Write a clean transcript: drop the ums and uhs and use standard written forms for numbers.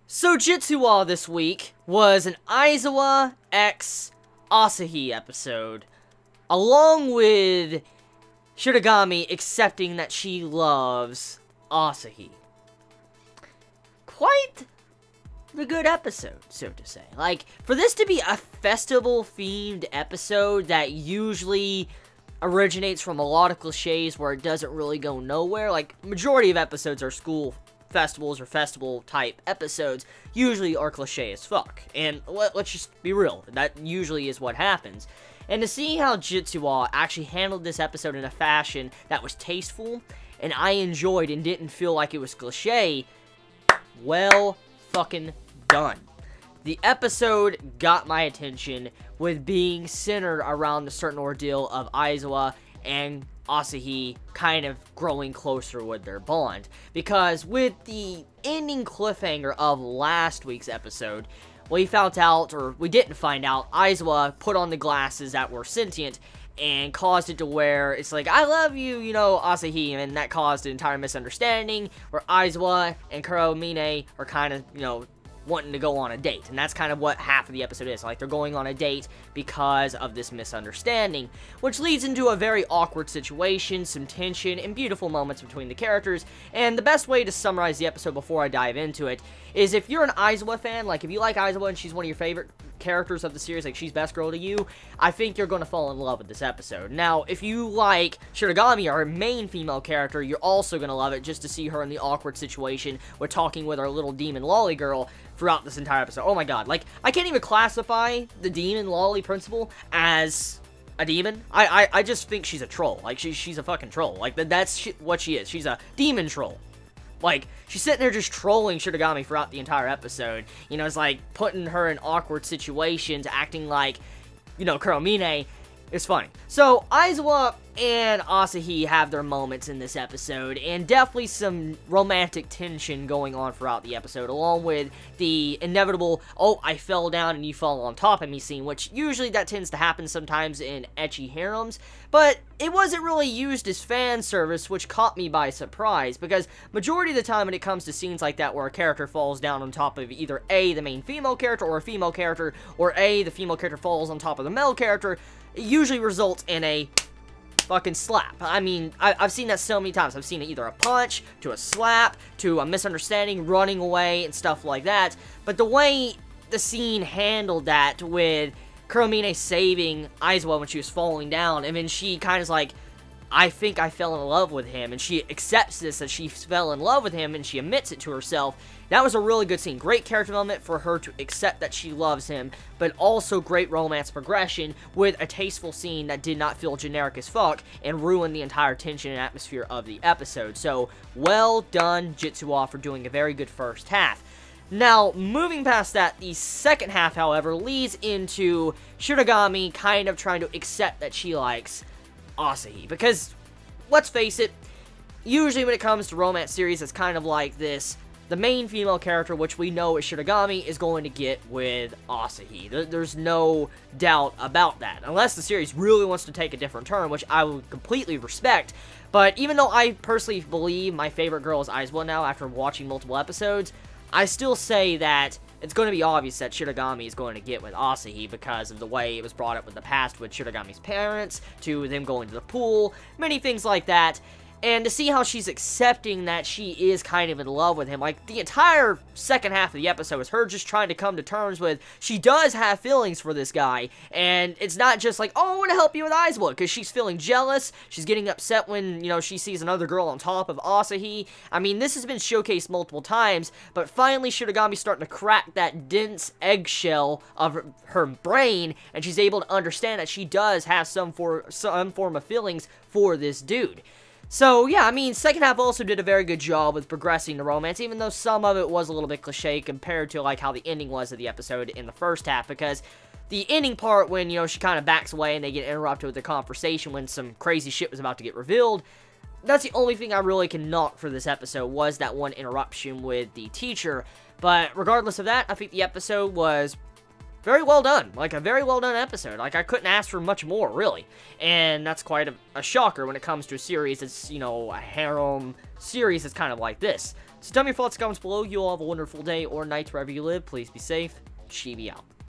So Jitsu this week was an Aizawa x Asahi episode, along with Shirogami accepting that she loves Asahi. Quite the good episode, so to say. Like, for this to be a festival-themed episode that usually originates from a lot of cliches where it doesn't really go nowhere, like, majority of episodes are school festivals or festival-type episodes, usually are cliche as fuck. And let's just be real, that usually is what happens. And to see how Jitsu actually handled this episode in a fashion that was tasteful, and I enjoyed and didn't feel like it was cliche, well fucking done. The episode got my attention with being centered around a certain ordeal of Aizawa and Asahi kind of growing closer with their bond. Because with the ending cliffhanger of last week's episode, we found out, or we didn't find out, Aizawa put on the glasses that were sentient and caused it to where it's like, I love you, you know, Asahi, and that caused an entire misunderstanding where Aizawa and Kuromine are kind of, you know, wanting to go on a date, and that's kind of what half of the episode is. Like, they're going on a date because of this misunderstanding, which leads into a very awkward situation, some tension, and beautiful moments between the characters. And the best way to summarize the episode before I dive into it is, if you're an Aizawa fan, like if you like Aizawa and she's one of your favorite characters of the series, like she's best girl to you, I think you're going to fall in love with this episode. Now, if you like Shirogami, our main female character, you're also going to love it just to see her in the awkward situation with talking with our little demon lolly girl throughout this entire episode. Oh my god, like, I can't even classify the demon lolly principal as a demon. I just think she's a troll. Like, she's a fucking troll. Like, that's what she is. She's a demon troll. Like, she's sitting there just trolling Shirogami throughout the entire episode. You know, it's like putting her in awkward situations, acting like, you know, Kuromine. It's funny. So, Aizawa and Asahi have their moments in this episode, and definitely some romantic tension going on throughout the episode, along with the inevitable, oh, I fell down and you fell on top of me scene, which usually that tends to happen sometimes in ecchi harems, but it wasn't really used as fan service, which caught me by surprise, because majority of the time when it comes to scenes like that where a character falls down on top of either A, the main female character, or a female character, or A, the female character falls on top of the male character, it usually results in a fucking slap. I mean, I've seen that so many times. I've seen it either a punch, to a slap, to a misunderstanding, running away, and stuff like that. But the way the scene handled that with Kuromine saving Aizawa when she was falling down, and then she kind of like, I think I fell in love with him, and she accepts this, that she fell in love with him, and she admits it to herself. That was a really good scene. Great character development for her to accept that she loves him, but also great romance progression with a tasteful scene that did not feel generic as fuck and ruin the entire tension and atmosphere of the episode. So, well done, Jitsu for doing a very good first half. Now, moving past that, the second half, however, leads into Shirogami kind of trying to accept that she likes Asahi, because, let's face it, usually when it comes to romance series, it's kind of like this. The main female character, which we know is Shirogami, is going to get with Asahi. There's no doubt about that. Unless the series really wants to take a different turn, which I would completely respect. But even though I personally believe my favorite girl is Aizawa now after watching multiple episodes, I still say that it's going to be obvious that Shirogami is going to get with Asahi because of the way it was brought up in the past with Shirogami's parents, to them going to the pool, many things like that. And to see how she's accepting that she is kind of in love with him. Like, the entire second half of the episode is her just trying to come to terms with she does have feelings for this guy. And it's not just like, oh, I want to help you with Aizawa, because she's feeling jealous. She's getting upset when, you know, she sees another girl on top of Asahi. I mean, this has been showcased multiple times, but finally Shirogami's starting to crack that dense eggshell of her brain, and she's able to understand that she does have some form of feelings for this dude. So, yeah, I mean, second half also did a very good job with progressing the romance, even though some of it was a little bit cliche compared to, like, how the ending was of the episode in the first half, because the ending part when, you know, she kind of backs away and they get interrupted with their conversation when some crazy shit was about to get revealed, that's the only thing I really can knock for this episode, was that one interruption with the teacher. But regardless of that, I think the episode was very well done. Like, a very well done episode. Like, I couldn't ask for much more, really. And that's quite a shocker when it comes to a series that's, you know, a harem series that's kind of like this. So tell me your thoughts in the comments below. You all have a wonderful day or night wherever you live. Please be safe. Chibi out.